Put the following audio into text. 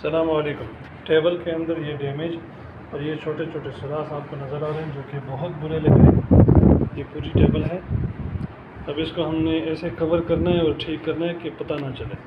अस्सलामुअलैकुम। टेबल के अंदर ये डैमेज और ये छोटे छोटे सराख आपको नज़र आ रहे हैं जो कि बहुत बुरे लग रहे हैं। ये पूरी टेबल है। अब इसको हमने ऐसे कवर करना है और ठीक करना है कि पता ना चले।